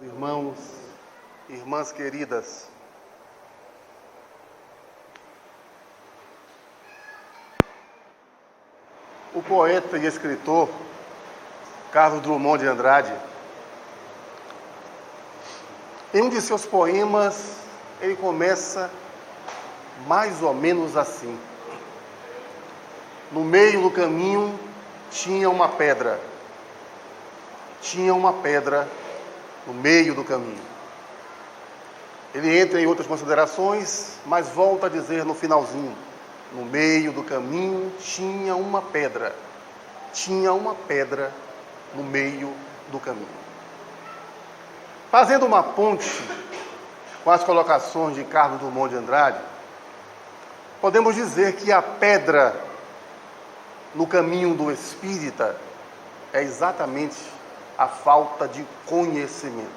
Irmãos, irmãs queridas, o poeta e escritor Carlos Drummond de Andrade, em um de seus poemas, ele começa mais ou menos assim: no meio do caminho tinha uma pedra, no meio do caminho. Ele entra em outras considerações, mas volta a dizer no finalzinho: no meio do caminho tinha uma pedra no meio do caminho. Fazendo uma ponte com as colocações de Carlos Drummond de Andrade, podemos dizer que a pedra no caminho do espírita é exatamente a falta de conhecimento,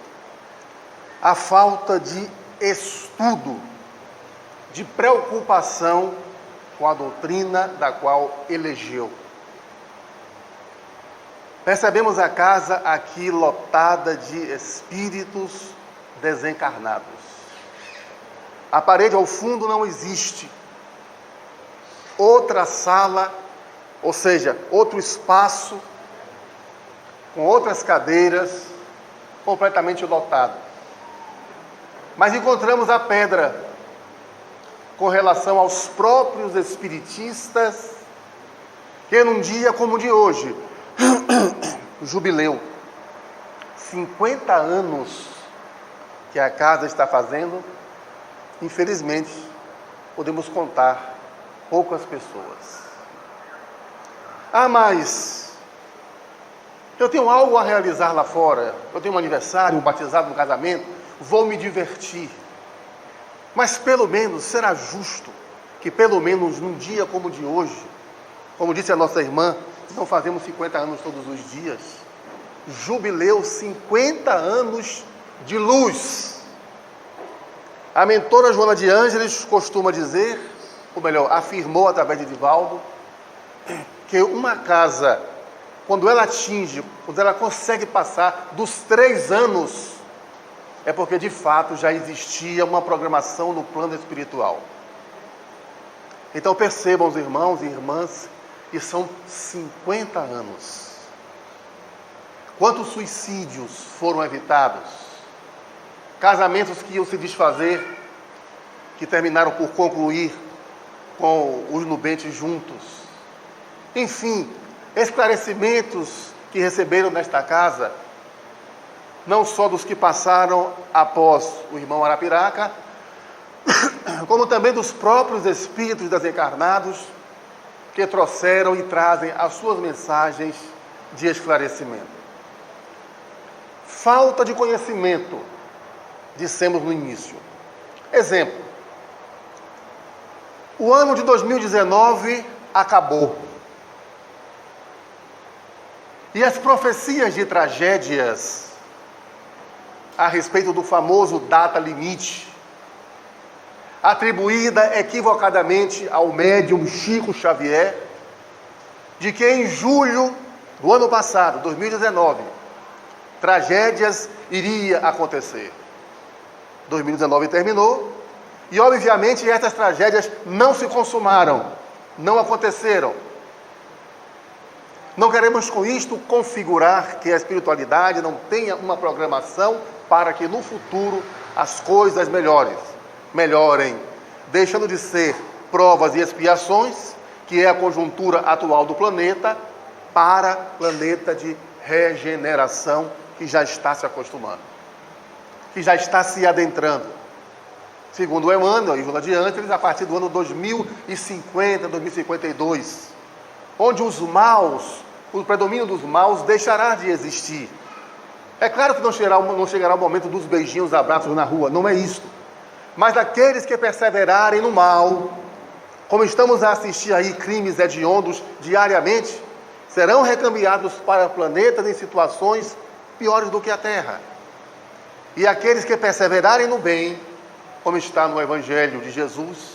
a falta de estudo, de preocupação com a doutrina da qual elegeu. Percebemos a casa aqui lotada de espíritos desencarnados. A parede ao fundo não existe. Outra sala, ou seja, outro espaço, com outras cadeiras, completamente lotado. Mas encontramos a pedra com relação aos próprios espiritistas, que num dia como o de hoje, jubileu, 50 anos que a casa está fazendo, infelizmente, podemos contar poucas pessoas. Mas eu tenho algo a realizar lá fora, eu tenho um aniversário, um batizado, um casamento, vou me divertir. Mas pelo menos será justo que pelo menos num dia como o de hoje, como disse a nossa irmã, não fazemos 50 anos todos os dias, jubileu 50 anos de luz. A mentora Joana de Ângeles costuma dizer, ou melhor, afirmou através de Divaldo, que uma casa, quando ela consegue passar dos 3 anos, é porque de fato já existia uma programação no plano espiritual. Então percebam os irmãos e irmãs que são 50 anos. Quantos suicídios foram evitados? Casamentos que iam se desfazer, que terminaram por concluir com os nubentes juntos. Enfim, esclarecimentos que receberam nesta casa, não só dos que passaram após o irmão Arapiraca, como também dos próprios espíritos desencarnados que trouxeram e trazem as suas mensagens de esclarecimento. Falta de conhecimento, dissemos no início. Exemplo: o ano de 2019 acabou. E as profecias de tragédias a respeito do famoso data limite, atribuída equivocadamente ao médium Chico Xavier, de que em julho do ano passado, 2019, tragédias iria acontecer. 2019 terminou e, obviamente, essas tragédias não se consumaram, não aconteceram. Não queremos com isto configurar que a espiritualidade não tenha uma programação para que no futuro as coisas melhorem, deixando de ser provas e expiações, que é a conjuntura atual do planeta, para planeta de regeneração que já está se acostumando, que já está se adentrando. Segundo Emmanuel e Joana de Ângeles, a partir do ano 2050, 2052, onde os maus, o predomínio dos maus deixará de existir. É claro que não chegará o momento dos beijinhos, abraços na rua, não é isso. Mas aqueles que perseverarem no mal, como estamos a assistir aí crimes hediondos diariamente, serão recambiados para planetas em situações piores do que a Terra. E aqueles que perseverarem no bem, como está no Evangelho de Jesus,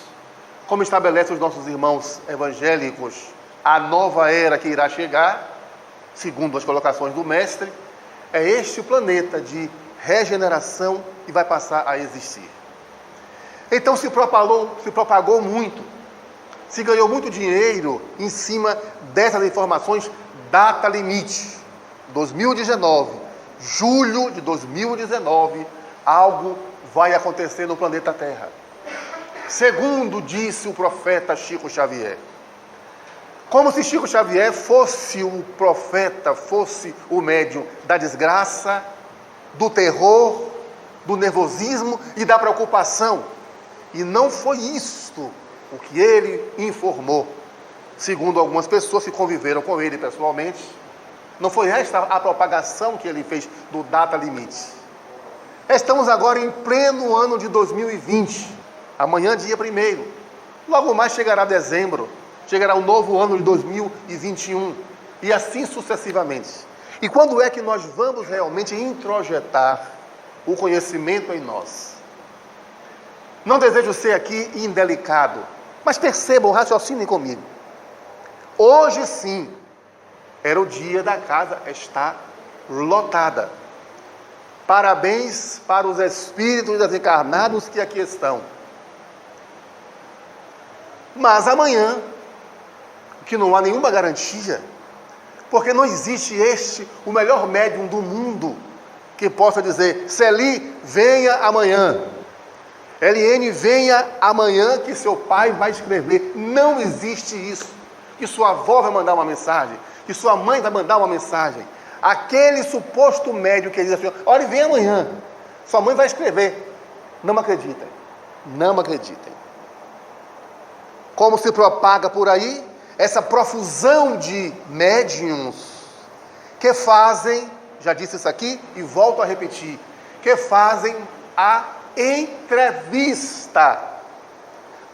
como estabelecem os nossos irmãos evangélicos, a nova era que irá chegar, segundo as colocações do Mestre, é este o planeta de regeneração e vai passar a existir. Então se propagou muito, se ganhou muito dinheiro em cima dessas informações. Data limite, 2019, julho de 2019, algo vai acontecer no planeta Terra. Segundo disse o profeta Chico Xavier. Como se Chico Xavier fosse o profeta, fosse o médium da desgraça, do terror, do nervosismo e da preocupação. E não foi isto o que ele informou. Segundo algumas pessoas que conviveram com ele pessoalmente, não foi esta a propagação que ele fez do data limite. Estamos agora em pleno ano de 2020. Amanhã, dia 1º. Logo mais chegará dezembro. Chegará o novo ano de 2021. E assim sucessivamente. E quando é que nós vamos realmente introjetar o conhecimento em nós? Não desejo ser aqui indelicado, mas percebam, raciocinem comigo. Hoje sim, era o dia da casa estar lotada. Parabéns para os espíritos desencarnados que aqui estão. Mas amanhã, que não há nenhuma garantia, porque não existe o melhor médium do mundo, que possa dizer, Celi, venha amanhã. Eliane, venha amanhã que seu pai vai escrever. Não existe isso. Que sua avó vai mandar uma mensagem, que sua mãe vai mandar uma mensagem. Aquele suposto médium que diz assim, olha, vem amanhã. Sua mãe vai escrever. Não acreditem. Não acreditem. Como se propaga por aí essa profusão de médiums que fazem, já disse isso aqui e volto a repetir, que fazem a entrevista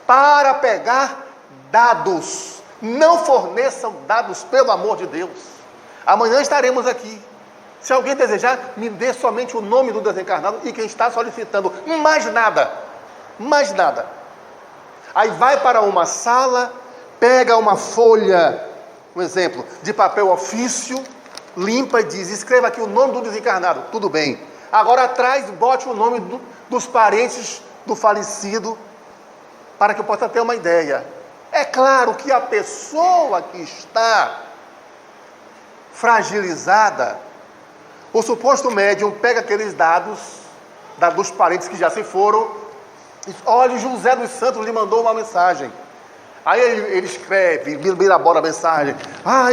para pegar dados. Não forneçam dados, pelo amor de Deus. Amanhã estaremos aqui. Se alguém desejar, me dê somente o nome do desencarnado e quem está solicitando. Mais nada. Mais nada. Aí vai para uma sala, pega uma folha, um exemplo, de papel ofício, limpa e diz, escreva aqui o nome do desencarnado. Tudo bem. Agora atrás, bote o nome dos parentes do falecido, para que eu possa ter uma ideia. É claro que a pessoa que está fragilizada, o suposto médium pega aqueles dados dos parentes que já se foram, e diz, olha, José dos Santos lhe mandou uma mensagem. Aí ele escreve, elabora a mensagem.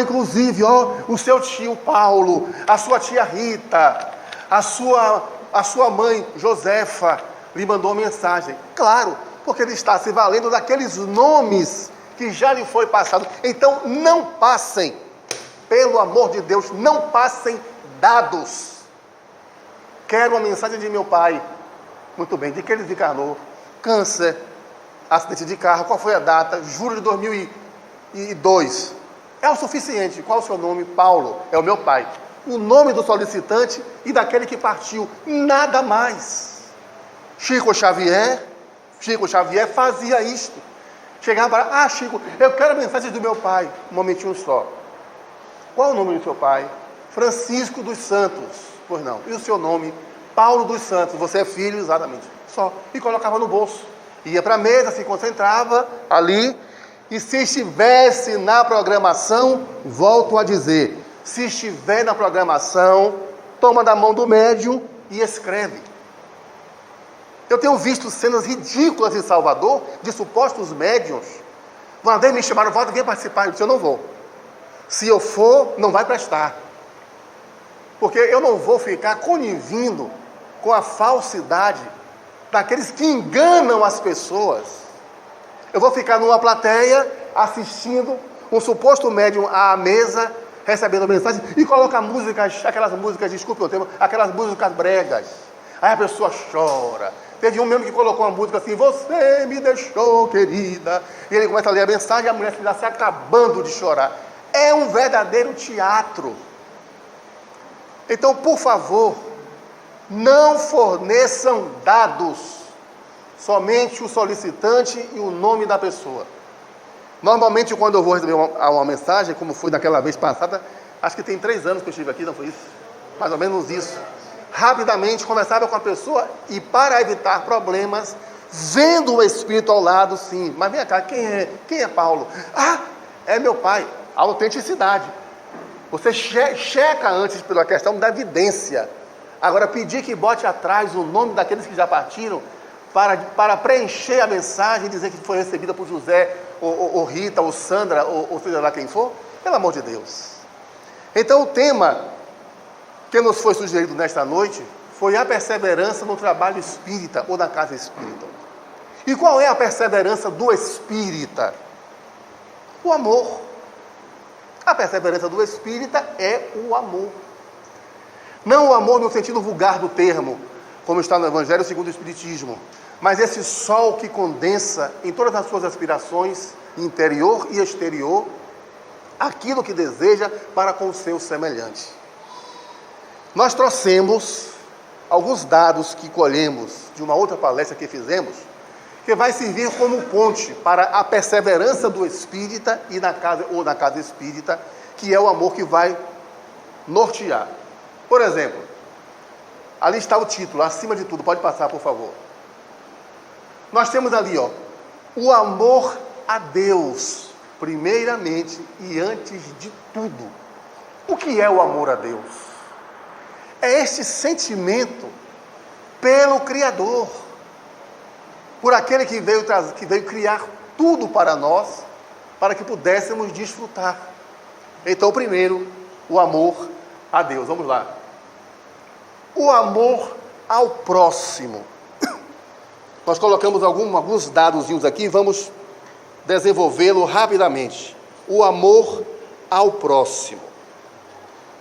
Inclusive, o seu tio Paulo, a sua tia Rita, a sua mãe Josefa lhe mandou uma mensagem. Claro, porque ele está se valendo daqueles nomes que já lhe foi passado. Então, não passem, pelo amor de Deus, não passem dados. Quero uma mensagem de meu pai. Muito bem, de que ele desencarnou? Câncer, acidente de carro, qual foi a data? Julho de 2002. É o suficiente. Qual é o seu nome? Paulo, é o meu pai. O nome do solicitante e daquele que partiu. Nada mais. Chico Xavier fazia isto. Chegava para, Chico, eu quero a mensagem do meu pai. Um momentinho só. Qual é o nome do seu pai? Francisco dos Santos. Pois não. E o seu nome? Paulo dos Santos. Você é filho? Exatamente. Só. E colocava no bolso. Ia para a mesa, se concentrava ali. E se estivesse na programação, volto a dizer, se estiver na programação, toma da mão do médium e escreve. Eu tenho visto cenas ridículas em Salvador, de supostos médiuns. Uma vez me chamaram, volta, vem participar. Eu disse, eu não vou. Se eu for, não vai prestar. Porque eu não vou ficar conivendo com a falsidade daqueles que enganam as pessoas. Eu vou ficar numa plateia, assistindo um suposto médium à mesa, recebendo mensagem, e coloca músicas, aquelas músicas, desculpe o termo, aquelas músicas bregas. Aí a pessoa chora. Teve um mesmo que colocou uma música assim, você me deixou, querida. E ele começa a ler a mensagem e a mulher está se acabando de chorar. É um verdadeiro teatro. Então, por favor, não forneçam dados. Somente o solicitante e o nome da pessoa. Normalmente, quando eu vou receber uma mensagem, como foi daquela vez passada, acho que tem 3 anos que eu estive aqui, não foi isso? Mais ou menos isso. rapidamente conversava com a pessoa e, para evitar problemas, vendo o Espírito ao lado, sim. Mas vem cá, quem é? Quem é Paulo? Ah, é meu pai. A autenticidade. Você checa antes pela questão da evidência. Agora, pedir que bote atrás o nome daqueles que já partiram para preencher a mensagem e dizer que foi recebida por José, ou Rita, ou Sandra, ou seja lá quem for, pelo amor de Deus. Então, o tema que nos foi sugerido nesta noite foi a perseverança no trabalho espírita ou na casa espírita. E qual é a perseverança do espírita? O amor. A perseverança do espírita é o amor. Não o amor no sentido vulgar do termo, como está no Evangelho segundo o Espiritismo, mas esse sol que condensa em todas as suas aspirações, interior e exterior, aquilo que deseja para com o seu semelhante. Nós trouxemos alguns dados que colhemos de uma outra palestra que fizemos, que vai servir como ponte para a perseverança do espírita e na casa espírita, que é o amor que vai nortear. Por exemplo, ali está o título, acima de tudo, pode passar, por favor. Nós temos ali, o amor a Deus, primeiramente e antes de tudo. O que é o amor a Deus? É este sentimento pelo Criador, por aquele que veio criar tudo para nós, para que pudéssemos desfrutar. Então, primeiro, o amor a Deus. Vamos lá. O amor ao próximo. Nós colocamos alguns dadozinhos aqui, vamos desenvolvê-lo rapidamente. O amor ao próximo.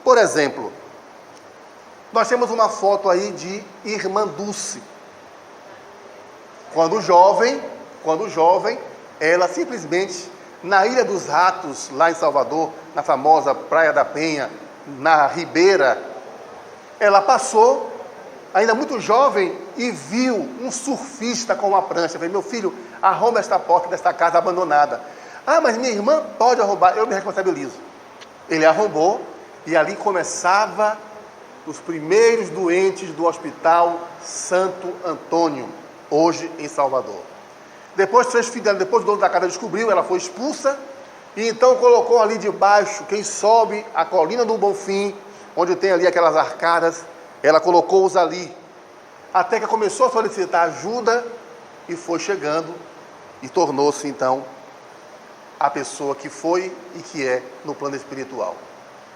Por exemplo, nós temos uma foto aí de Irmã Dulce. Quando jovem, ela simplesmente, na Ilha dos Ratos, lá em Salvador, na famosa Praia da Penha, na Ribeira, ela passou, ainda muito jovem, e viu um surfista com uma prancha. Falei, meu filho, arromba esta porta desta casa abandonada. Ah, mas minha irmã pode arrombar, eu me responsabilizo. Ele arrombou, e ali começava os primeiros doentes do Hospital Santo Antônio, hoje em Salvador. Depois o dono da casa descobriu, ela foi expulsa, e então colocou ali debaixo, quem sobe a colina do Bonfim, onde tem ali aquelas arcadas, ela colocou-os ali, até que começou a solicitar ajuda, e foi chegando, e tornou-se então a pessoa que foi e que é no plano espiritual.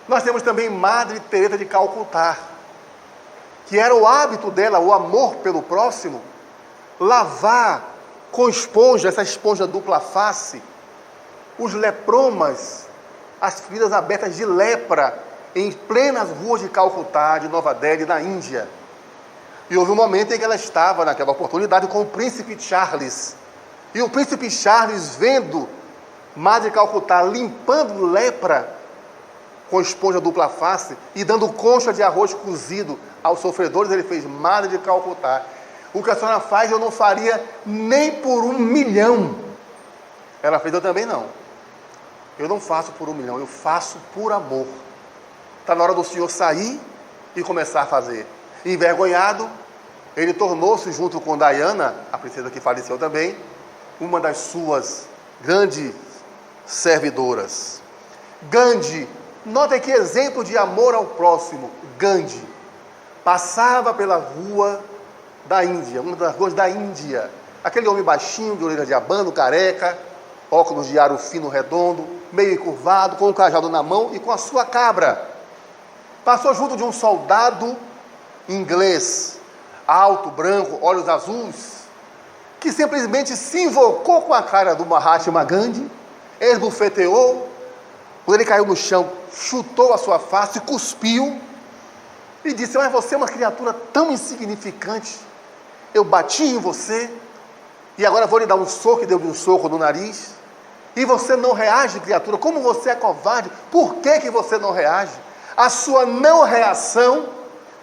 Nós temos também Madre Teresa de Calcutá, que era o hábito dela, o amor pelo próximo, lavar com esponja, essa esponja dupla face, os lepromas, as feridas abertas de lepra, em plenas ruas de Calcutá, de Nova Delhi, na Índia. E houve um momento em que ela estava, naquela oportunidade, com o príncipe Charles. E o príncipe Charles, vendo Madre de Calcutá limpando lepra com esponja dupla face e dando concha de arroz cozido aos sofredores, ele fez, Madre de Calcutá, o que a senhora faz eu não faria nem por 1 milhão. Ela fez, eu também não. Eu não faço por 1 milhão, eu faço por amor. Está na hora do senhor sair e começar a fazer. Envergonhado, ele tornou-se, junto com Diana, a princesa que faleceu também, uma das suas grandes servidoras. Gandhi, notem que exemplo de amor ao próximo. Gandhi passava pela rua da Índia, uma das ruas da Índia. Aquele homem baixinho, de orelha de abano, careca, óculos de aro fino redondo, meio encurvado, com um cajado na mão e com a sua cabra. Passou junto de um soldado inglês, alto, branco, olhos azuis, que simplesmente se invocou com a cara do Mahatma Gandhi, esbufeteou, quando ele caiu no chão, chutou a sua face, cuspiu e disse, mas você é uma criatura tão insignificante, eu bati em você e agora vou lhe dar um soco, e deu-lhe um soco no nariz, e você não reage, criatura, como você é covarde, por que você não reage? A sua não reação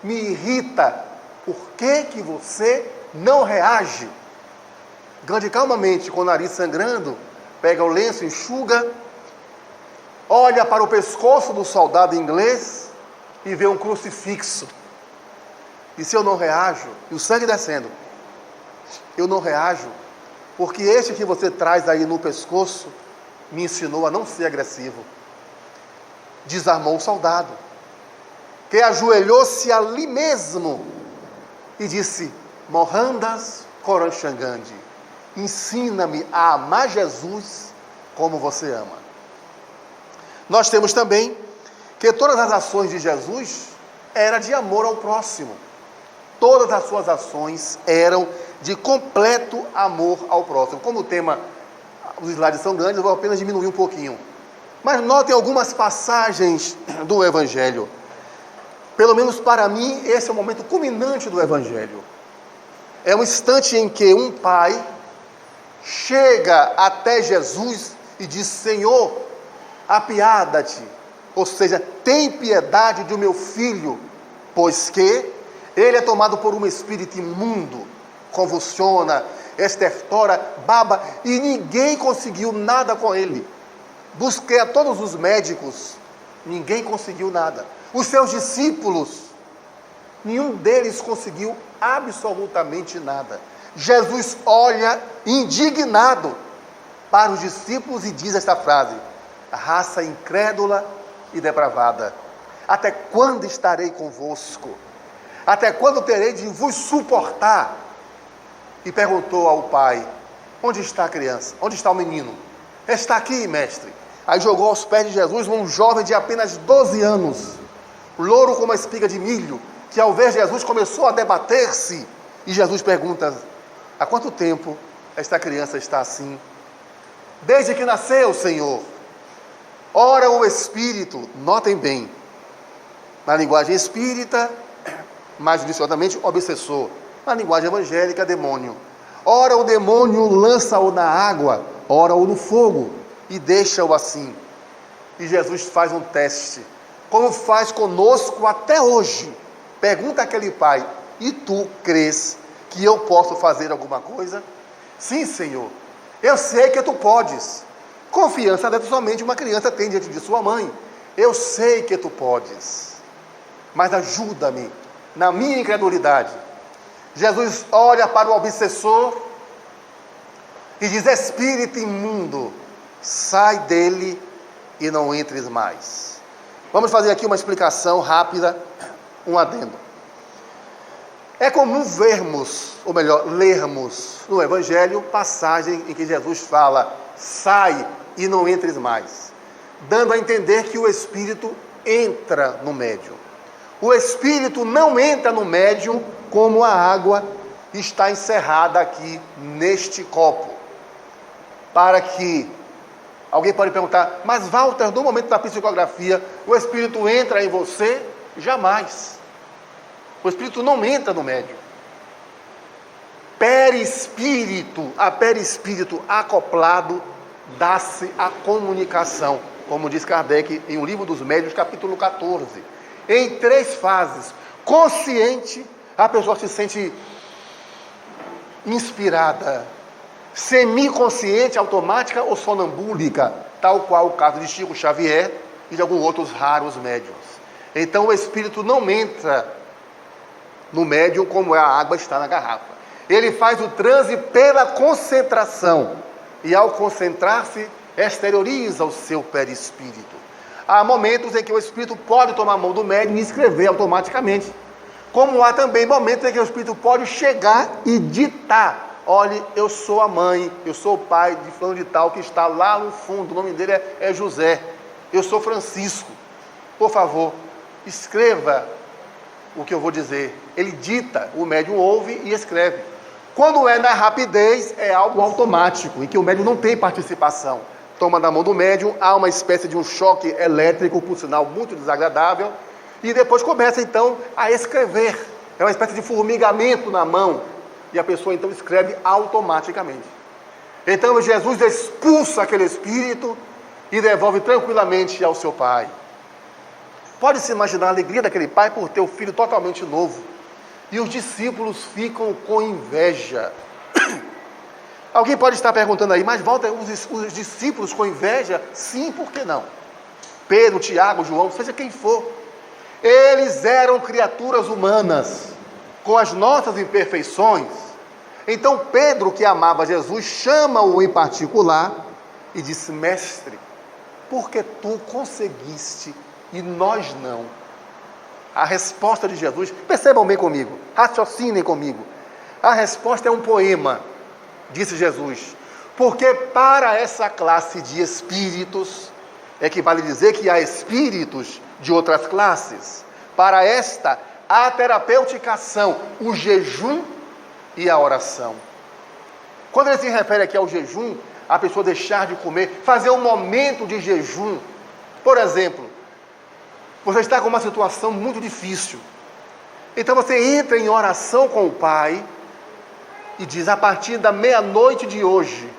me irrita, por que você não reage? Gandhi calmamente, com o nariz sangrando, pega o lenço, enxuga, olha para o pescoço do soldado inglês e vê um crucifixo. E se eu não reajo, e o sangue descendo, eu não reajo, porque este que você traz aí no pescoço me ensinou a não ser agressivo. Desarmou o soldado, que ajoelhou-se ali mesmo e disse: Mohandas Korandchand, ensina-me a amar Jesus como você ama. Nós temos também que todas as ações de Jesus eram de amor ao próximo. Todas as suas ações eram de completo amor ao próximo. Como o tema, os slides são grandes, eu vou apenas diminuir um pouquinho. Mas notem algumas passagens do Evangelho. Pelo menos para mim, esse é o momento culminante do Evangelho. É um instante em que um pai chega até Jesus e diz: Senhor, apiada-te, ou seja, tem piedade do meu filho, pois que ele é tomado por um espírito imundo, convulsiona, estertora, baba, e ninguém conseguiu nada com ele. Busquei a todos os médicos, ninguém conseguiu nada. Os seus discípulos, nenhum deles conseguiu absolutamente nada. Jesus olha indignado para os discípulos e diz esta frase: raça incrédula e depravada, até quando estarei convosco? Até quando terei de vos suportar? E perguntou ao pai: onde está a criança? Onde está o menino? Está aqui, mestre. Aí jogou aos pés de Jesus um jovem de apenas 12 anos, louro como uma espiga de milho, que ao ver Jesus começou a debater-se. E Jesus pergunta: há quanto tempo esta criança está assim? Desde que nasceu, Senhor. Ora o Espírito, notem bem, na linguagem espírita, mais judiciosamente obsessor, na linguagem evangélica, demônio. Ora o demônio lança-o na água, ora-o no fogo, e deixa-o assim. E Jesus faz um teste, como faz conosco até hoje. Pergunta aquele pai: e tu crês que eu posso fazer alguma coisa? Sim, Senhor, eu sei que tu podes. Confiança deve somente uma criança tem diante de sua mãe. Eu sei que tu podes, mas ajuda-me na minha incredulidade. Jesus olha para o obsessor e diz: espírito imundo, sai dele e não entres mais. Vamos fazer aqui uma explicação rápida, um adendo. É comum vermos, ou melhor, lermos no Evangelho passagem em que Jesus fala: sai e não entres mais, dando a entender que o espírito entra no médium. O espírito não entra no médium como a água está encerrada aqui neste copo. Para que alguém pode perguntar: mas Walter, no momento da psicografia, o espírito entra em você? Jamais. O espírito não entra no médium. Perispírito, a perispírito acoplado, dá-se a comunicação, como diz Kardec em O Livro dos Médiuns, capítulo 14. Em 3 fases. Consciente, a pessoa se sente inspirada. Semiconsciente, automática ou sonambúlica, tal qual o caso de Chico Xavier e de alguns outros raros médiuns. Então o espírito não entra no médium como a água está na garrafa. Ele faz o transe pela concentração e ao concentrar-se exterioriza o seu perispírito. Há momentos em que o espírito pode tomar a mão do médium e escrever automaticamente, como há também momentos em que o espírito pode chegar e ditar: olhe, eu sou a mãe, eu sou o pai de fulano de tal que está lá no fundo, o nome dele é José, eu sou Francisco, por favor, escreva o que eu vou dizer. Ele dita, o médium ouve e escreve. Quando é na rapidez, é algo automático, em que o médium não tem participação. Toma na mão do médium, há uma espécie de um choque elétrico, por sinal muito desagradável, e depois começa então a escrever. É uma espécie de formigamento na mão, e a pessoa então escreve automaticamente. Então Jesus expulsa aquele espírito e devolve tranquilamente ao seu pai. Pode-se imaginar a alegria daquele pai por ter o filho totalmente novo. E os discípulos ficam com inveja. Alguém pode estar perguntando aí: mas Walter, os discípulos com inveja? Sim, por que não? Pedro, Tiago, João, seja quem for. Eles eram criaturas humanas. com as nossas imperfeições, então Pedro, que amava Jesus, chama-o em particular e disse: mestre, por que tu conseguiste e nós não? A resposta de Jesus, percebam bem comigo, raciocinem comigo. A resposta é um poema, disse Jesus, porque para essa classe de espíritos, é que vale dizer que há espíritos de outras classes, para esta, a terapeuticação, o jejum e a oração. Quando ele se refere aqui ao jejum, a pessoa deixar de comer, fazer um momento de jejum. Por exemplo, você está com uma situação muito difícil, então você entra em oração com o Pai e diz: a partir da meia-noite de hoje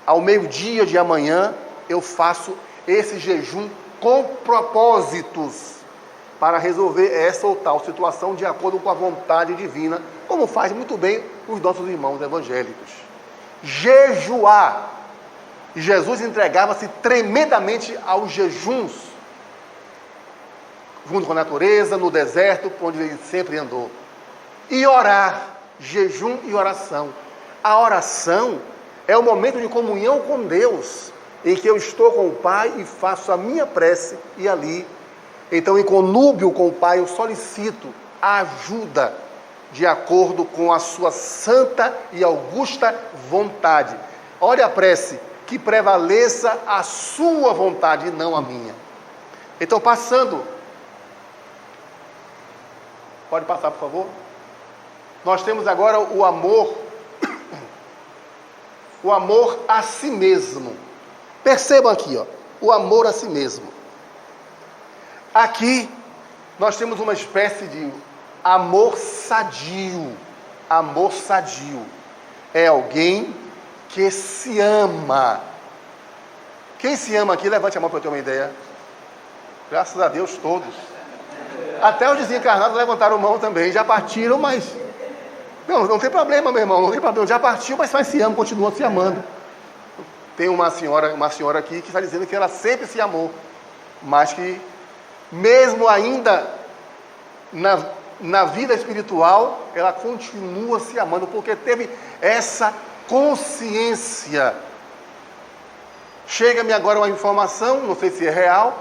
ao meio-dia de amanhã, eu faço esse jejum com propósitos para resolver essa ou tal situação de acordo com a vontade divina, como faz muito bem os nossos irmãos evangélicos. Jejuar. E Jesus entregava-se tremendamente aos jejuns, junto com a natureza, no deserto, por onde ele sempre andou. E orar, jejum e oração. A oração é o momento de comunhão com Deus, em que eu estou com o Pai e faço a minha prece, e ali, então, em conúbio com o Pai, eu solicito a ajuda de acordo com a sua santa e augusta vontade. Olha a prece: que prevaleça a sua vontade e não a minha. Então, passando, pode passar, por favor? Nós temos agora o amor a si mesmo. Percebam aqui, ó, o amor a si mesmo. Aqui nós temos uma espécie de amor sadio. Amor sadio é alguém que se ama. Quem se ama aqui, levante a mão para eu ter uma ideia. Graças a Deus, todos. Até os desencarnados levantaram a mão também, já partiram, mas não tem problema, meu irmão, não tem problema. Já partiu, mas se ama, continua se amando. Tem uma senhora aqui que está dizendo que ela sempre se amou, mas que mesmo ainda na vida espiritual, ela continua se amando, porque teve essa consciência. Chega-me agora uma informação, não sei se é real,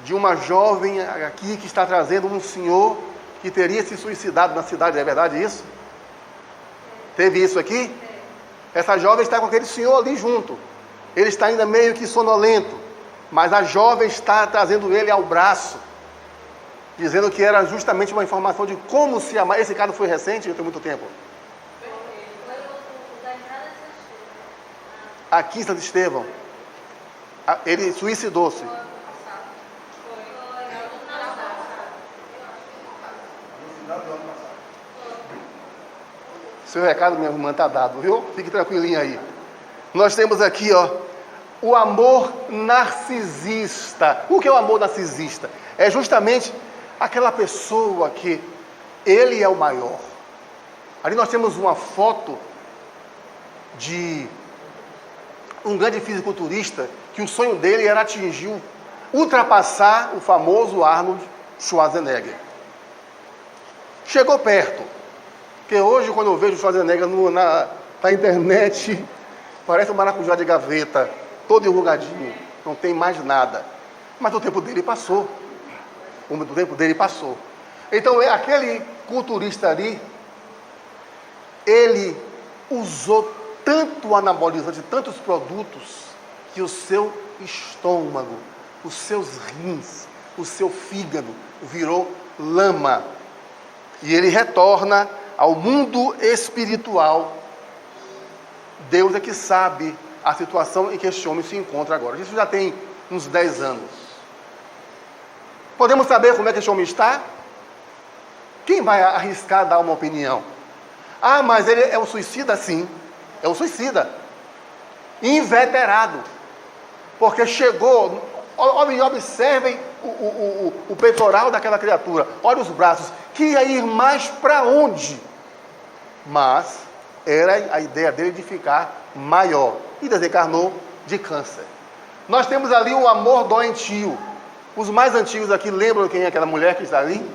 de uma jovem aqui que está trazendo um senhor que teria se suicidado na cidade. É verdade isso? Teve isso aqui? Essa jovem está com aquele senhor ali junto. Ele está ainda meio que sonolento, mas a jovem está trazendo ele ao braço, dizendo que era justamente uma informação de como se amar. Esse caso foi recente, não tem muito tempo. Aqui em Santo Estevão. Ele suicidou-se. Seu recado, minha irmã, está dado, viu? Fique tranquilinho aí. Nós temos aqui, ó, o amor narcisista. O que é o amor narcisista? É justamente aquela pessoa que ele é o maior. Ali nós temos uma foto de um grande fisiculturista que o sonho dele era ultrapassar o famoso Arnold Schwarzenegger. Chegou perto, porque hoje quando eu vejo o Schwarzenegger na internet, parece um maracujá de gaveta, todo enrugadinho, não tem mais nada. Mas o tempo dele passou. Então, aquele culturista ali, ele usou tanto anabolizante, tantos produtos, que o seu estômago, os seus rins, o seu fígado virou lama. E ele retorna ao mundo espiritual. Deus é que sabe a situação em que este homem se encontra agora. Isso já tem uns 10 anos. Podemos saber como é que este homem está? Quem vai arriscar dar uma opinião? Ah, mas ele é um suicida? Sim, é um suicida. Inveterado. Porque chegou... Observem o peitoral daquela criatura. Olha os braços. Que ia ir mais para onde? Mas era a ideia dele de ficar maior. E desencarnou de câncer. Nós temos ali o amor doentio. Os mais antigos aqui lembram quem é aquela mulher que está ali?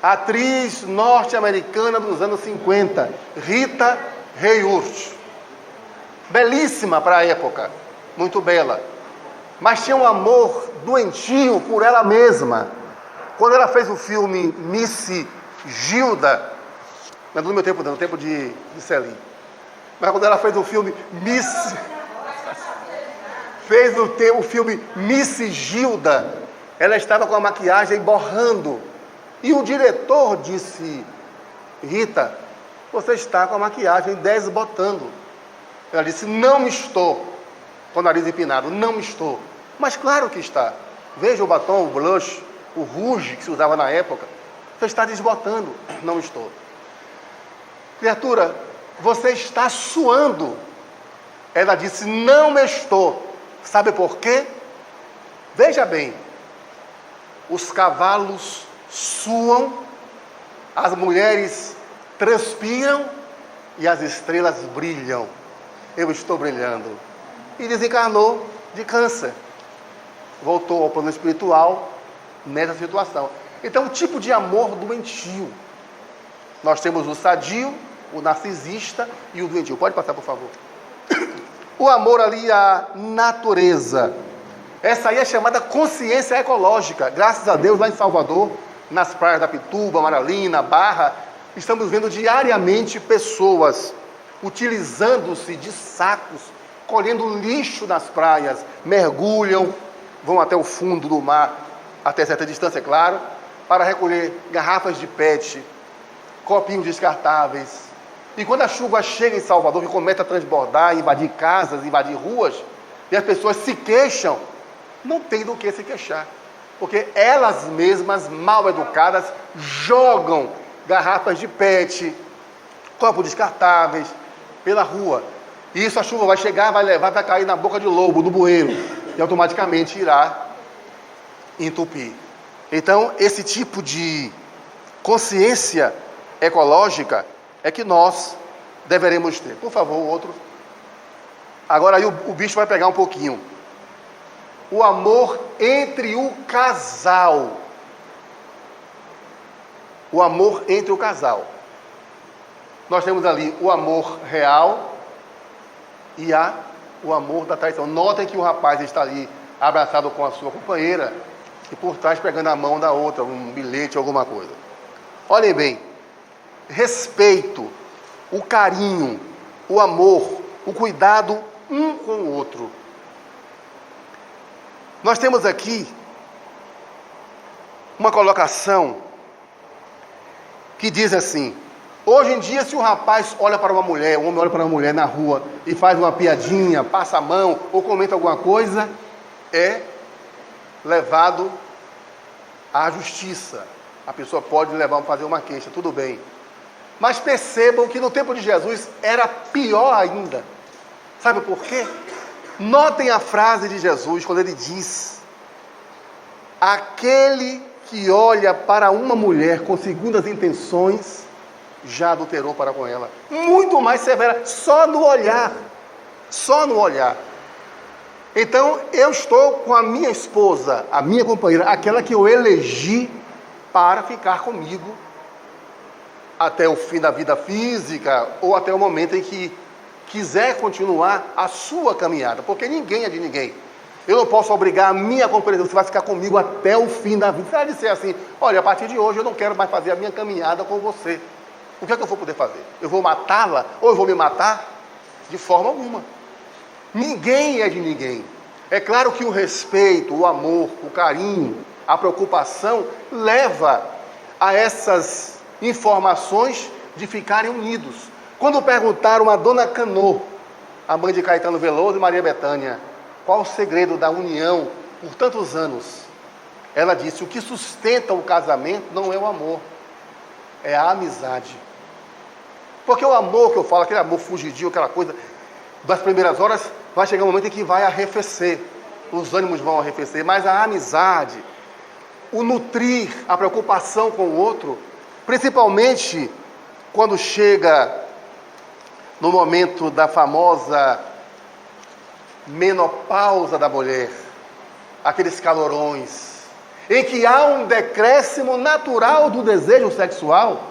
Atriz norte-americana dos anos 50, Rita Hayworth. Belíssima para a época, muito bela. Mas tinha um amor doentio por ela mesma. Quando ela fez o filme Miss Gilda, não é do meu tempo não, no tempo de Celim. Mas quando ela fez o filme o filme Miss Gilda, ela estava com a maquiagem borrando. E o diretor disse: Rita, você está com a maquiagem desbotando. Ela disse: não estou. Com o nariz empinado, não estou. Mas claro que está. Veja o batom, o blush, o rouge que se usava na época. Você está desbotando. Não estou. Criatura, você está suando. Ela disse: não estou. Sabe por quê? Veja bem. Os cavalos suam, as mulheres transpiram e as estrelas brilham. Eu estou brilhando. E desencarnou de câncer. Voltou ao plano espiritual nessa situação. Então, o tipo de amor doentio. Nós temos o sadio, o narcisista e o doentio. Pode passar, por favor. O amor ali à natureza. Essa aí é chamada consciência ecológica. Graças a Deus, lá em Salvador, nas praias da Pituba, Maralina, Barra, estamos vendo diariamente pessoas utilizando-se de sacos, colhendo lixo nas praias, mergulham, vão até o fundo do mar, até certa distância, é claro, para recolher garrafas de PET, copinhos descartáveis. E quando a chuva chega em Salvador, que começa a transbordar, invadir casas, invadir ruas, e as pessoas se queixam, não tem do que se queixar. Porque elas mesmas, mal educadas, jogam garrafas de PET, copos descartáveis, pela rua. E isso a chuva vai chegar, vai levar, vai cair na boca de lobo, no bueiro, e automaticamente irá entupir. Então, esse tipo de consciência ecológica é que nós deveremos ter. Por favor, o outro. Agora aí o bicho vai pegar um pouquinho. O amor entre o casal. O amor entre o casal. Nós temos ali o amor real e o amor da traição. Notem que o rapaz está ali abraçado com a sua companheira e por trás pegando a mão da outra, um bilhete, alguma coisa. Olhem bem, respeito, o carinho, o amor, o cuidado um com o outro. Nós temos aqui uma colocação que diz assim: hoje em dia, se o rapaz olha para uma mulher, o homem olha para uma mulher na rua e faz uma piadinha, passa a mão ou comenta alguma coisa, é levado à justiça. A pessoa pode fazer uma queixa, tudo bem. Mas percebam que no tempo de Jesus era pior ainda. Sabe por quê? Notem a frase de Jesus quando ele diz: aquele que olha para uma mulher com segundas intenções já adulterou para com ela. Muito mais severa, só no olhar. Só no olhar. Então, eu estou com a minha esposa, a minha companheira, aquela que eu elegi para ficar comigo até o fim da vida física ou até o momento em que quiser continuar a sua caminhada, porque ninguém é de ninguém. Eu não posso obrigar a minha companheira, você vai ficar comigo até o fim da vida. Se ela disser assim: olha, a partir de hoje eu não quero mais fazer a minha caminhada com você, o que é que eu vou poder fazer? Eu vou matá-la ou eu vou me matar? De forma alguma. Ninguém é de ninguém. É claro que o respeito, o amor, o carinho, a preocupação leva a essas informações de ficarem unidos. Quando perguntaram a Dona Canô, a mãe de Caetano Veloso e Maria Bethânia, qual o segredo da união por tantos anos, ela disse: o que sustenta o casamento não é o amor, é a amizade. Porque o amor que eu falo, aquele amor fugidio, aquela coisa das primeiras horas, vai chegar um momento em que vai arrefecer, os ânimos vão arrefecer, mas a amizade, o nutrir, a preocupação com o outro, principalmente quando chega no momento da famosa menopausa da mulher, aqueles calorões, em que há um decréscimo natural do desejo sexual.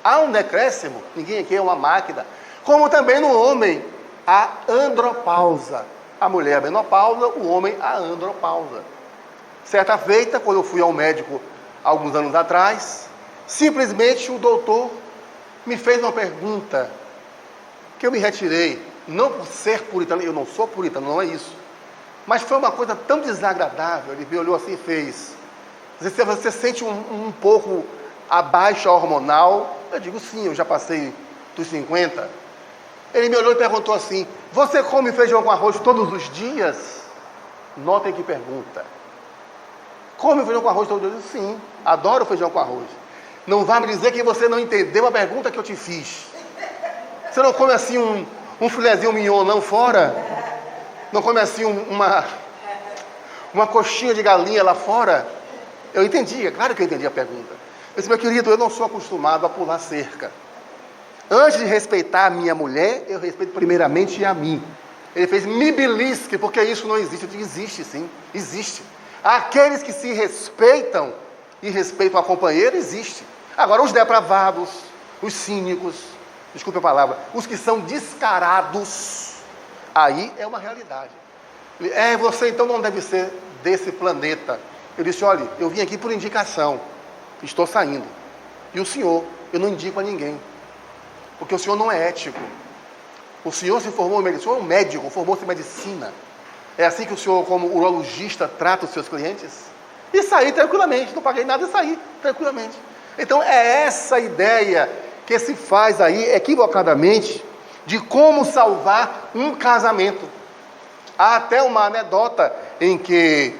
Há um decréscimo, ninguém aqui é uma máquina. Como também no homem, a andropausa. A mulher a menopausa, o homem a andropausa. Certa feita, quando eu fui ao médico alguns anos atrás, simplesmente o doutor me fez uma pergunta que eu me retirei, não por ser puritano, eu não sou puritano, não é isso, mas foi uma coisa tão desagradável. Ele me olhou assim e fez: você sente um pouco abaixo a hormonal? Eu digo: sim, eu já passei dos 50. Ele me olhou e perguntou assim: você come feijão com arroz todos os dias? Notem que pergunta. Come feijão com arroz todos os dias? Sim, adoro feijão com arroz. Não vai me dizer que você não entendeu a pergunta que eu te fiz. Você não come assim um filezinho mignon não fora? Não come assim uma coxinha de galinha lá fora? Eu entendi, é claro que eu entendi a pergunta. Eu disse: meu querido, eu não sou acostumado a pular cerca. Antes de respeitar a minha mulher, eu respeito primeiramente a mim. Ele fez: me belisque, porque isso não existe. Eu disse: existe sim, existe. Aqueles que se respeitam e respeitam a companheira, existe. Agora, os depravados, os cínicos, desculpe a palavra, os que são descarados, aí é uma realidade. Você então não deve ser desse planeta. Eu disse: olha, eu vim aqui por indicação, estou saindo. E o senhor, eu não indico a ninguém, porque o senhor não é ético. O senhor se formou em medicina, o senhor é um médico, formou-se em medicina. É assim que o senhor, como urologista, trata os seus clientes? E sair tranquilamente, não paguei nada e sair tranquilamente. Então é essa ideia que se faz aí, equivocadamente, de como salvar um casamento. Há até uma anedota em que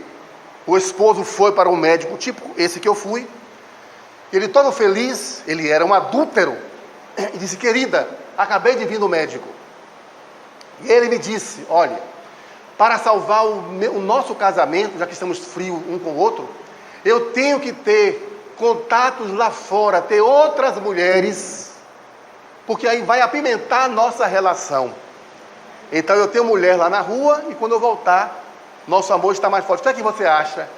o esposo foi para um médico, tipo esse que eu fui, ele todo feliz, ele era um adúltero, e disse: querida, acabei de vir do médico. E ele me disse: olha, para salvar o nosso casamento, já que estamos frios um com o outro, eu tenho que ter contatos lá fora, ter outras mulheres, porque aí vai apimentar a nossa relação. Então eu tenho mulher lá na rua, e quando eu voltar, nosso amor está mais forte. O que é que você acha?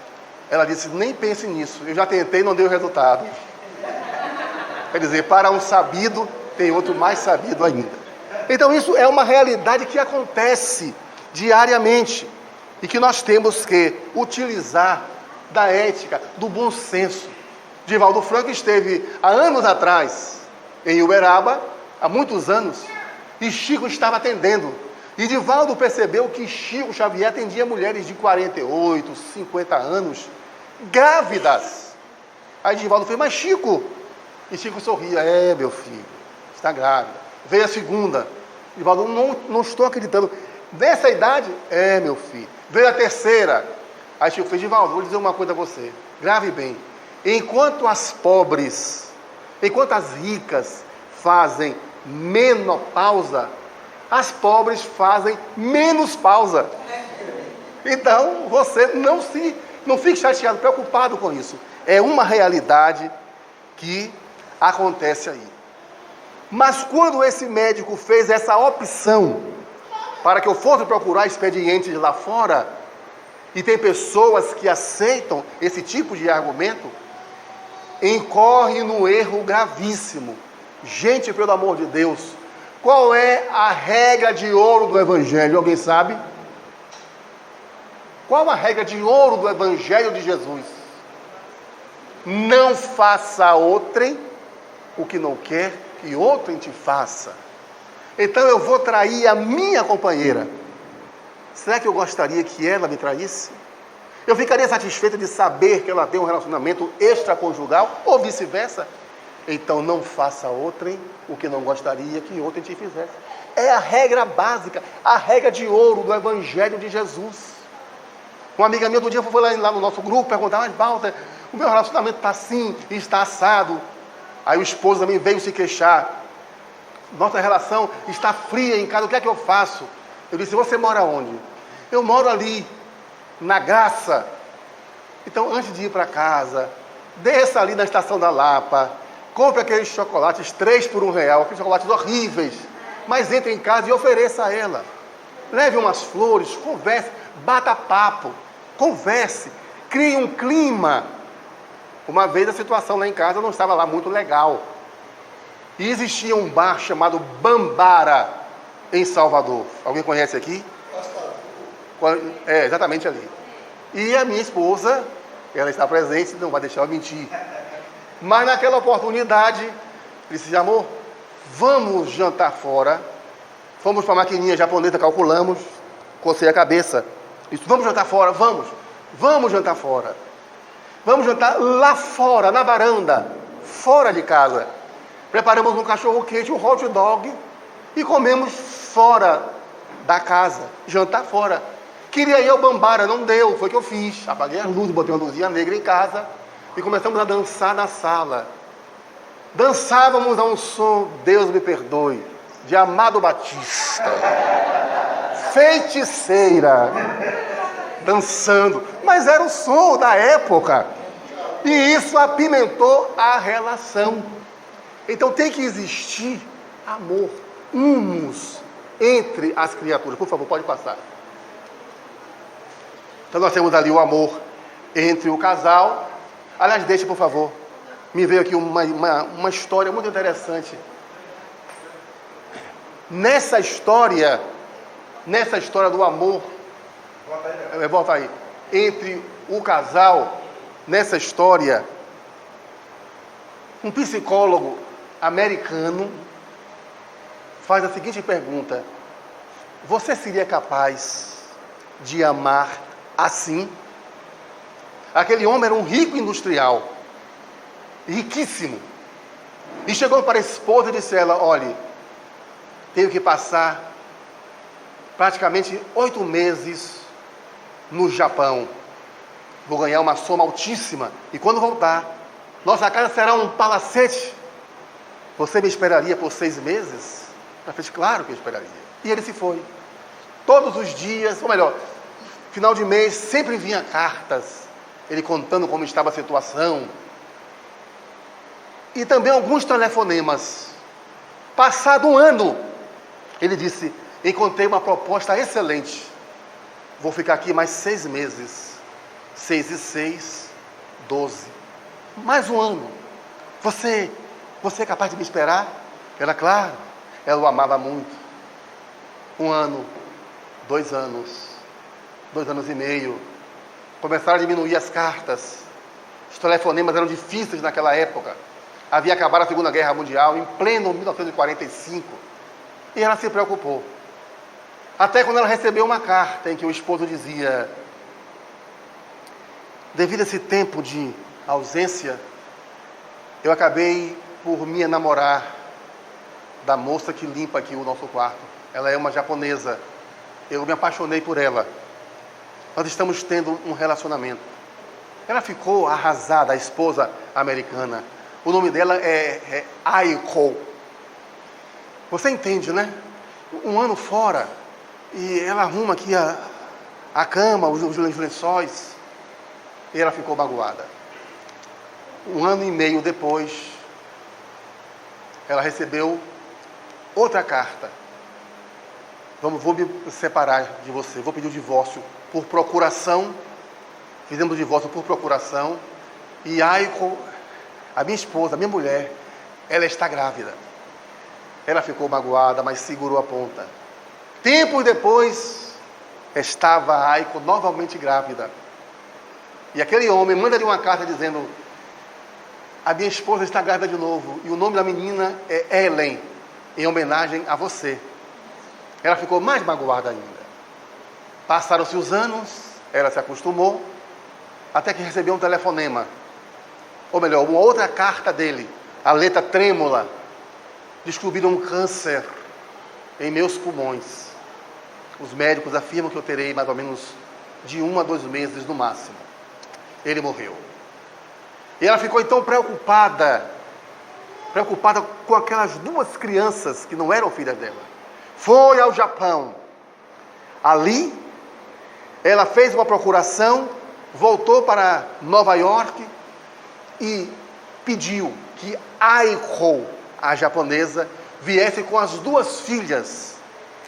Ela disse: nem pense nisso, eu já tentei e não deu resultado. Quer dizer, para um sabido, tem outro mais sabido ainda. Então isso é uma realidade que acontece diariamente, e que nós temos que utilizar da ética, do bom senso. Divaldo Franco esteve há anos atrás em Uberaba, há muitos anos, e Chico estava atendendo. E Divaldo percebeu que Chico Xavier atendia mulheres de 48, 50 anos, grávidas. Aí Divaldo fez: mas Chico... E Chico sorria: meu filho, está grávida. Veio a segunda. Divaldo: não estou acreditando. Nessa idade? Meu filho. Veio a terceira. Aí Chico fez: Divaldo, vou dizer uma coisa a você, grave bem. Enquanto as pobres, enquanto as ricas fazem menopausa, as pobres fazem menos pausa. Então, você não fique chateado, preocupado com isso. É uma realidade que acontece aí. Mas quando esse médico fez essa opção para que eu fosse procurar expedientes lá fora, e tem pessoas que aceitam esse tipo de argumento, incorre no erro gravíssimo. Gente, pelo amor de Deus, qual é a regra de ouro do Evangelho? Alguém sabe? Qual a regra de ouro do Evangelho de Jesus? Não faça a outrem o que não quer que outrem te faça. Então eu vou trair a minha companheira. Será que eu gostaria que ela me traísse? Eu ficaria satisfeito de saber que ela tem um relacionamento extraconjugal ou vice-versa? Então não faça a outrem o que não gostaria que outrem te fizesse. É a regra básica, a regra de ouro do Evangelho de Jesus. Uma amiga minha do dia foi lá no nosso grupo perguntar: mas Walter, o meu relacionamento está assim e está assado. Aí o esposo também veio se queixar: nossa relação está fria em casa, o que é que eu faço? Eu disse: você mora onde? Eu moro ali, na Graça. Então, antes de ir para casa, desça ali na Estação da Lapa, compre aqueles chocolates 3 por R$1, aqueles chocolates horríveis, mas entre em casa e ofereça a ela. Leve umas flores, converse, bata papo, converse, crie um clima Uma vez a situação lá em casa não estava lá muito legal. E existia um bar chamado Bambara, em Salvador. Alguém conhece aqui? É, exatamente ali. E a minha esposa, ela está presente, não vai deixar eu mentir. Mas naquela oportunidade, disse, amor, vamos jantar fora. Fomos para a maquininha japonesa, calculamos, cocei a cabeça. Disse, vamos jantar fora, vamos jantar fora. Vamos jantar lá fora, na varanda, fora de casa. Preparamos um cachorro quente, um hot dog e comemos fora da casa, jantar fora. Queria ir ao Bambara, não deu, foi o que eu fiz. Apaguei a luz, botei uma luzinha negra em casa e começamos a dançar na sala. Dançávamos a um som, Deus me perdoe, de Amado Batista. Feiticeira. Dançando. Mas era o som da época. E isso apimentou a relação. Então tem que existir amor, humus entre as criaturas. Por favor, pode passar. Então nós temos ali o amor entre o casal. Aliás, deixa, por favor. Me veio aqui uma história muito interessante. Nessa história do amor, volta aí, entre o casal, nessa história, um psicólogo americano faz a seguinte pergunta: você seria capaz de amar assim? Aquele homem era um rico industrial, riquíssimo, e chegou para a esposa e disse a ela, olhe, tenho que passar praticamente 8 meses no Japão, vou ganhar uma soma altíssima, e quando voltar, nossa casa será um palacete, você me esperaria por 6 meses? Ela fez, claro que eu esperaria. E ele se foi. Todos os dias, ou melhor, final de mês, sempre vinha cartas, ele contando como estava a situação, e também alguns telefonemas. Passado um ano, ele disse, encontrei uma proposta excelente, vou ficar aqui mais 6 meses, 6 e 6, 12, mais um ano, você é capaz de me esperar? Ela, claro, ela o amava muito. 1 ano, 2 anos, 2 anos e meio, começaram a diminuir as cartas, os telefonemas eram difíceis naquela época, havia acabado a Segunda Guerra Mundial, em pleno 1945, e ela se preocupou. Até quando ela recebeu uma carta em que o esposo dizia, devido a esse tempo de ausência, eu acabei por me enamorar da moça que limpa aqui o nosso quarto. Ela é uma japonesa, eu me apaixonei por ela, nós estamos tendo um relacionamento. Ela ficou arrasada, a esposa americana. O nome dela é Aiko. Você entende, né? 1 ano fora, e ela arruma aqui a cama, os lençóis, e ela ficou magoada. 1 ano e meio depois, ela recebeu outra carta. Vou me separar de você, vou pedir o divórcio por procuração. Fizemos o divórcio por procuração. E Aiko, a minha esposa, a minha mulher, ela está grávida. Ela ficou magoada, mas segurou a ponta. Tempos depois, estava Aiko novamente grávida. E aquele homem manda-lhe uma carta dizendo, a minha esposa está grávida de novo, e o nome da menina é Ellen, em homenagem a você. Ela ficou mais magoada ainda. Passaram-se os anos, ela se acostumou, até que recebeu um telefonema. Ou melhor, uma outra carta dele, a letra trêmula. Descobriram um câncer em meus pulmões. Os médicos afirmam que eu terei mais ou menos de 1 a 2 meses no máximo. Ele morreu. E ela ficou então preocupada com aquelas 2 crianças que não eram filhas dela. Foi ao Japão. Ali, ela fez uma procuração, voltou para Nova York e pediu que Aiko, a japonesa, viesse com as 2 filhas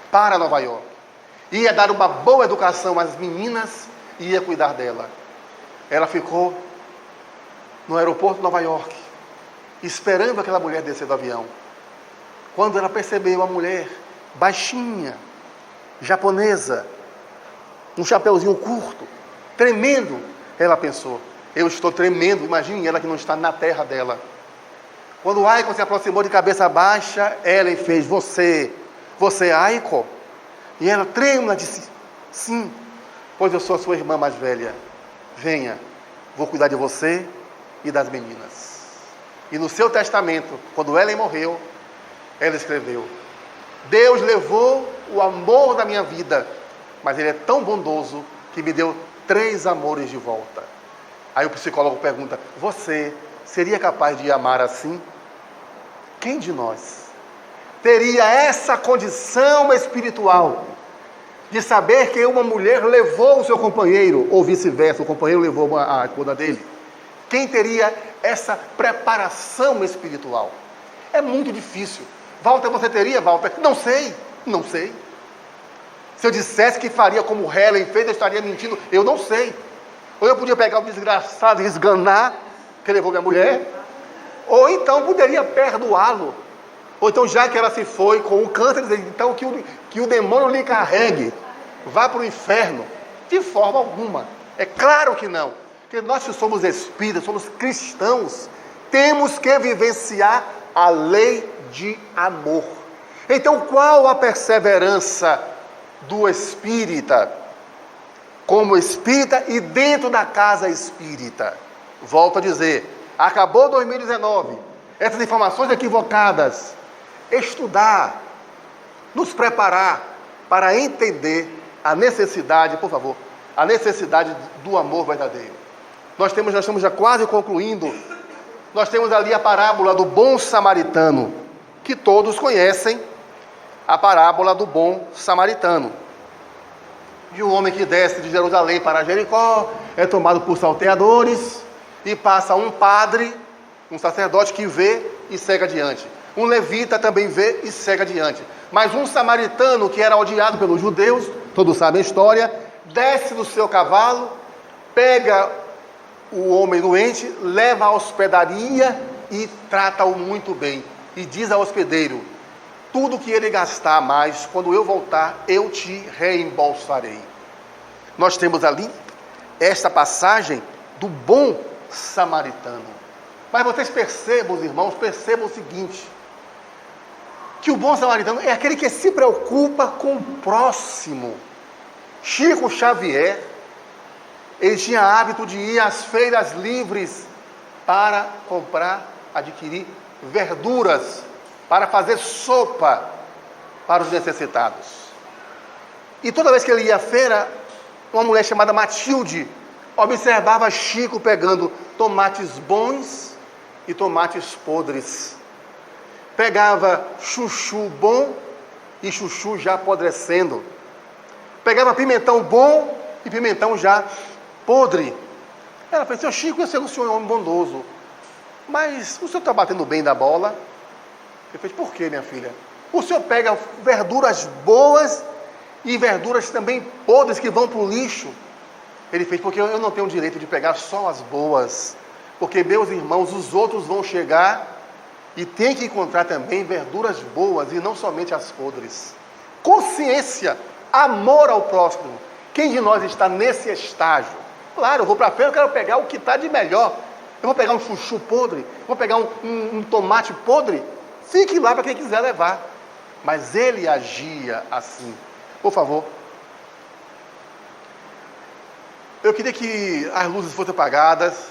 para Nova York. Ia dar uma boa educação às meninas e ia cuidar dela. Ela ficou no aeroporto de Nova York, esperando aquela mulher descer do avião. Quando ela percebeu uma mulher baixinha, japonesa, um chapeuzinho curto, tremendo, ela pensou, eu estou tremendo, imagine ela que não está na terra dela. Quando Aiko se aproximou de cabeça baixa, ela fez, você é Aiko? E ela trêmula disse, sim, pois eu sou a sua irmã mais velha. Venha, vou cuidar de você e das meninas. E no seu testamento, quando Ellen morreu, ela escreveu, Deus levou o amor da minha vida, mas Ele é tão bondoso que me deu 3 amores de volta. Aí o psicólogo pergunta, você seria capaz de amar assim? Quem de nós teria essa condição espiritual de saber que uma mulher levou o seu companheiro, ou vice-versa, o companheiro levou a esposa dele? Quem teria essa preparação espiritual? É muito difícil. Walter, você teria, Walter? Não sei. Se eu dissesse que faria como Helen fez, eu estaria mentindo. Eu não sei. Ou eu podia pegar o desgraçado e esganar, que levou minha mulher, ou então poderia perdoá-lo. Ou então, já que ela se foi com o câncer, dizer, então que o demônio lhe carregue, vá para o inferno. De forma alguma. É claro que não. Porque nós que somos espíritas, somos cristãos, temos que vivenciar a lei de amor. Então, qual a perseverança do espírita, como espírita e dentro da casa espírita? Volto a dizer, acabou 2019, essas informações equivocadas, estudar, nos preparar para entender a necessidade, por favor, a necessidade do amor verdadeiro. Nós estamos já quase concluindo, nós temos ali a parábola do bom samaritano, que todos conhecem, a parábola do bom samaritano. De um homem que desce de Jerusalém para Jericó, é tomado por salteadores, e passa um padre, um sacerdote que vê e segue adiante. Um levita também vê e segue adiante. Mas um samaritano que era odiado pelos judeus, todos sabem a história, desce do seu cavalo, pega o homem doente, leva à hospedaria e trata-o muito bem. E diz ao hospedeiro, tudo que ele gastar mais, quando eu voltar, eu te reembolsarei. Nós temos ali esta passagem do bom samaritano. Mas vocês percebam, irmãos, percebam o seguinte, que o bom samaritano é aquele que se preocupa com o próximo. Chico Xavier, ele tinha hábito de ir às feiras livres para comprar, adquirir verduras, para fazer sopa para os necessitados. E toda vez que ele ia à feira, uma mulher chamada Matilde observava Chico pegando tomates bons e tomates podres. Pegava chuchu bom e chuchu já apodrecendo. Pegava pimentão bom e pimentão já podre. Ela pensou, Chico, eu sei que o senhor é um homem bondoso, mas o senhor está batendo bem da bola? Ele fez, por quê, minha filha? O senhor pega verduras boas e verduras também podres que vão para o lixo. Ele fez, porque eu não tenho o direito de pegar só as boas, porque meus irmãos, os outros vão chegar e tem que encontrar também verduras boas e não somente as podres. Consciência, amor ao próximo. Quem de nós está nesse estágio? Claro, eu vou para a feira, eu quero pegar o que está de melhor. Eu vou pegar um chuchu podre, vou pegar um tomate podre. Fique lá para quem quiser levar. Mas ele agia assim. Por favor. Eu queria que as luzes fossem apagadas.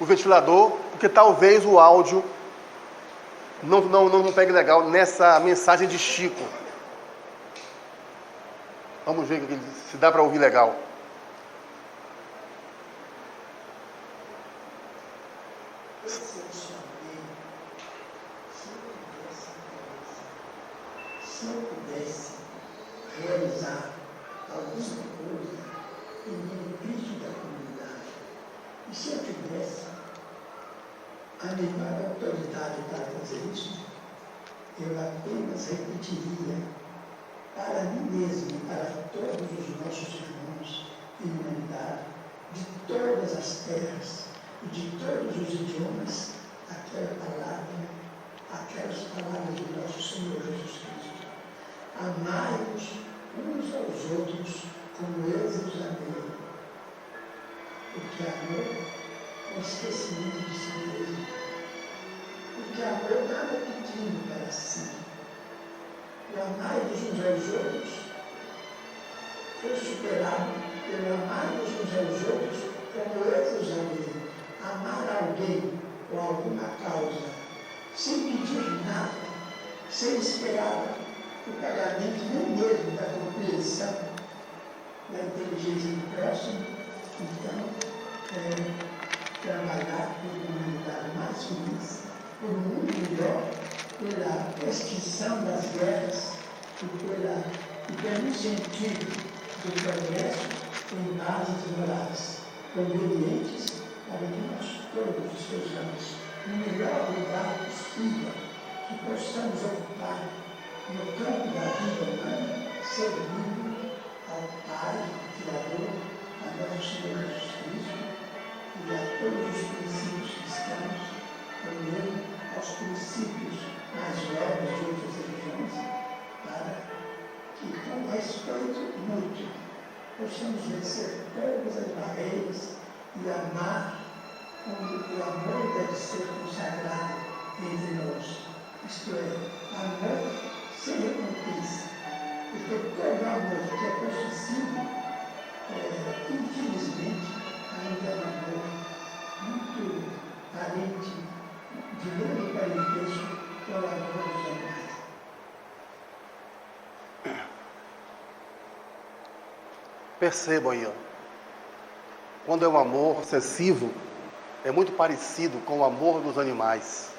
O ventilador, porque talvez o áudio não pegue legal nessa mensagem de Chico. Vamos ver se dá para ouvir legal. Se eu pudesse realizar alguma coisa em benefício da comunidade, e se eu tivesse a melhor autoridade para fazer isso, eu apenas repetiria para mim mesmo e para todos os nossos irmãos em humanidade de todas as terras e de todos os idiomas aquelas palavras do nosso Senhor Jesus Cristo. Amai-vos uns aos outros como eu vos amei. Porque amor é o esquecimento de si mesmo. Porque amor nada pedindo para si. O amai-vos uns aos outros foi superado pelo amar-vos uns aos outros como eu vos amei. Amar alguém ou alguma causa, sem pedir nada, sem esperar o pagamento nem mesmo da compreensão da inteligência do próximo. Então, trabalhar por uma humanidade mais feliz, por um mundo melhor, pela extinção das guerras e pelo incentivo do progresso em bases morais convenientes para que nós todos estejamos no melhor lugar possível, que possamos ocupar no campo da vida humana, servindo ao Pai, Criador, a nosso Senhor Jesus Cristo, e a todos os princípios cristãos, também aos princípios mais nobres de outras religiões, para que, com respeito mútuo, possamos vencer todas as barreiras e amar como o amor deve ser consagrado entre nós. Isto é, amor sem recompensa. Porque todo amor que é possível, infelizmente, ainda é um amor muito carente de grande parentesco com o amor dos animais. Percebam aí, quando é um amor excessivo, é muito parecido com o amor dos animais.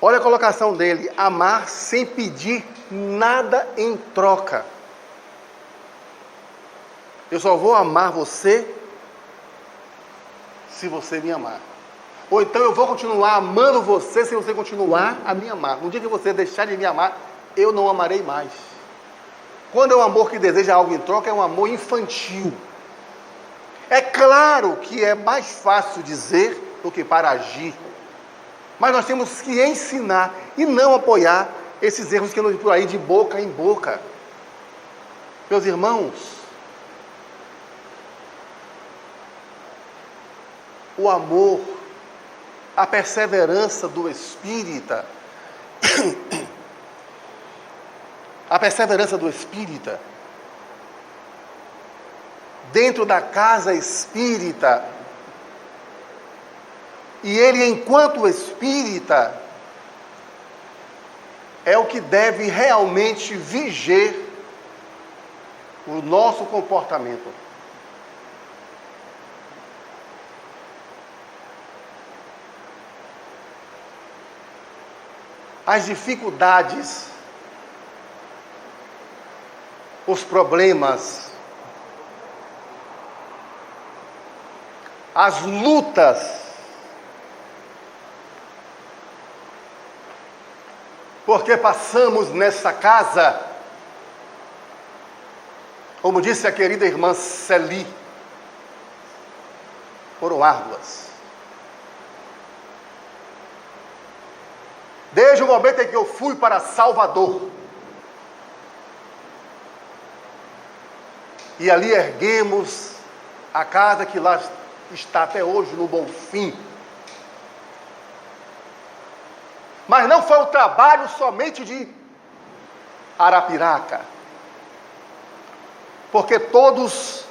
Olha a colocação dele: amar sem pedir nada em troca. Eu só vou amar você se você me amar. Ou então eu vou continuar amando você se você continuar a me amar. No dia que você deixar de me amar, eu não amarei mais. Quando é um amor que deseja algo em troca, é um amor infantil. É claro que é mais fácil dizer do que para agir. Mas nós temos que ensinar e não apoiar esses erros que andam por aí de boca em boca. Meus irmãos, o amor, a perseverança do espírita, a perseverança do espírita, dentro da casa espírita, e ele, enquanto espírita, é o que deve realmente viger o nosso comportamento. As dificuldades, os problemas, as lutas, porque passamos nessa casa, como disse a querida irmã Celi, foram árduas. Desde o momento em que eu fui para Salvador, e ali erguemos a casa que lá está até hoje no Bonfim. Mas não foi o trabalho somente de Arapiraca, porque todos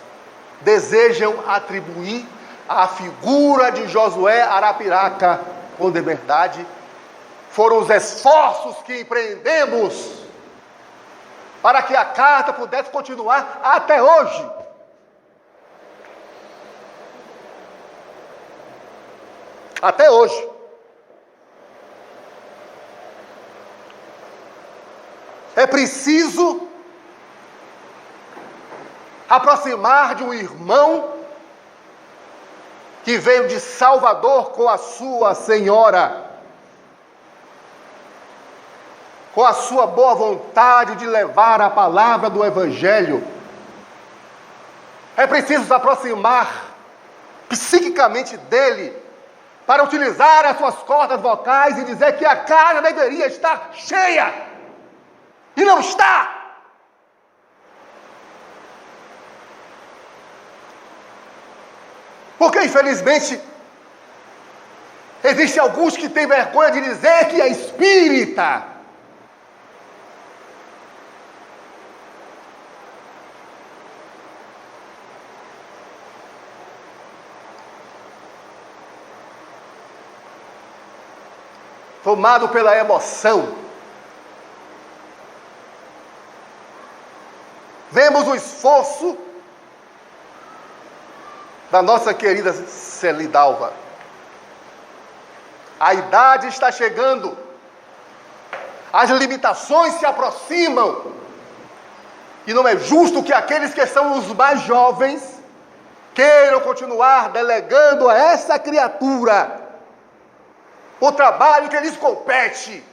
desejam atribuir a figura de Josué Arapiraca com liberdade. Foram os esforços que empreendemos para que a carta pudesse continuar até hoje. Até hoje. É preciso aproximar de um irmão que veio de Salvador com a sua senhora, com a sua boa vontade de levar a palavra do Evangelho. É preciso se aproximar psiquicamente dele para utilizar as suas cordas vocais e dizer que a casa deveria estar cheia. E não está. Porque, infelizmente, existem alguns que têm vergonha de dizer que é espírita. Tomado pela emoção. Vemos o esforço da nossa querida Celidalva. A idade está chegando. As limitações se aproximam. E não é justo que aqueles que são os mais jovens queiram continuar delegando a essa criatura o trabalho que lhes compete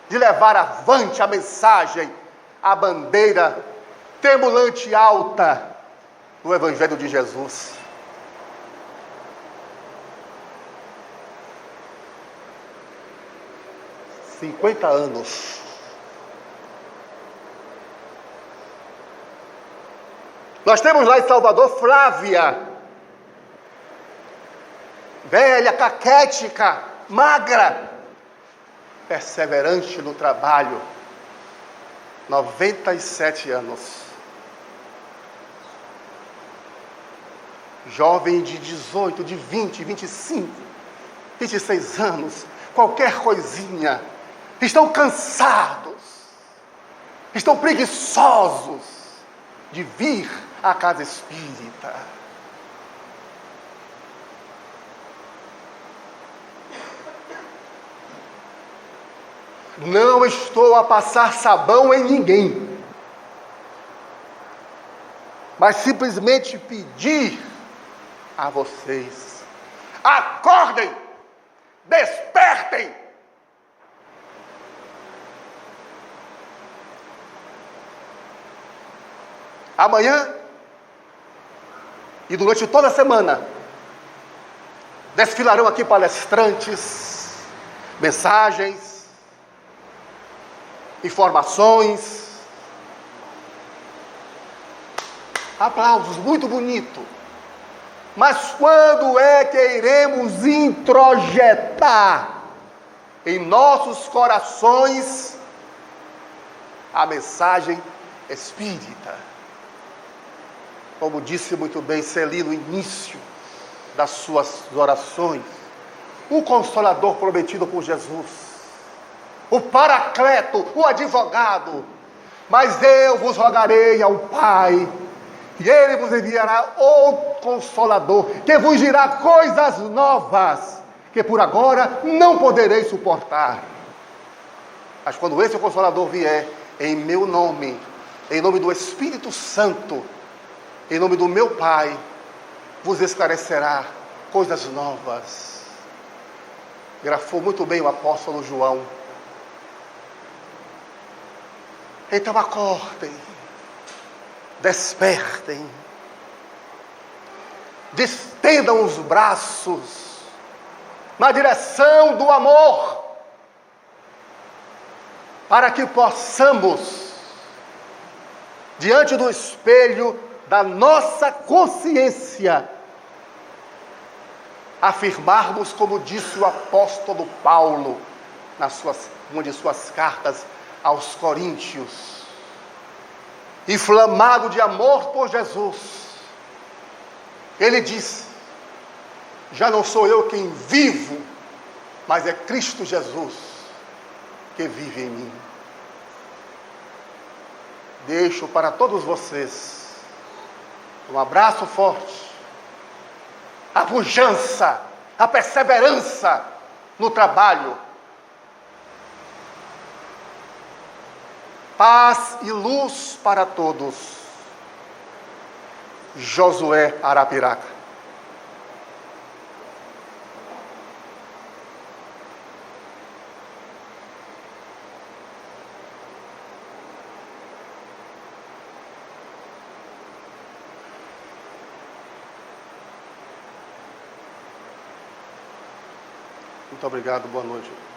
de levar avante a mensagem, a bandeira tremulante e alta do Evangelho de Jesus. – 50 anos. Nós temos lá em Salvador Flávia, velha, caquética, magra, perseverante no trabalho, 97 anos. Jovem de 18, de 20, 25, 26 anos, qualquer coisinha, estão cansados, estão preguiçosos de vir à casa espírita. Não estou a passar sabão em ninguém, mas simplesmente pedir a vocês: acordem, despertem. Amanhã e durante toda a semana desfilarão aqui palestrantes, mensagens, informações, aplausos, muito bonito. Mas quando é que iremos introjetar em nossos corações a mensagem espírita? Como disse muito bem Celi no início das suas orações, o Consolador prometido por Jesus, o Paracleto, o advogado. Mas eu vos rogarei ao Pai, e Ele vos enviará o Consolador, que vos dirá coisas novas, que por agora não podereis suportar. Mas quando esse Consolador vier, em meu nome, em nome do Espírito Santo, em nome do meu Pai, vos esclarecerá coisas novas. Grafou muito bem o apóstolo João. Então acordem, despertem, distendam os braços na direção do amor, para que possamos, diante do espelho da nossa consciência, afirmarmos, como disse o apóstolo Paulo, uma de suas cartas aos Coríntios, inflamado de amor por Jesus, ele disse: já não sou eu quem vivo, mas é Cristo Jesus que vive em mim. Deixo para todos vocês um abraço forte, a pujança, a perseverança no trabalho, paz e luz para todos. Josué Arapiraca. Muito obrigado, boa noite.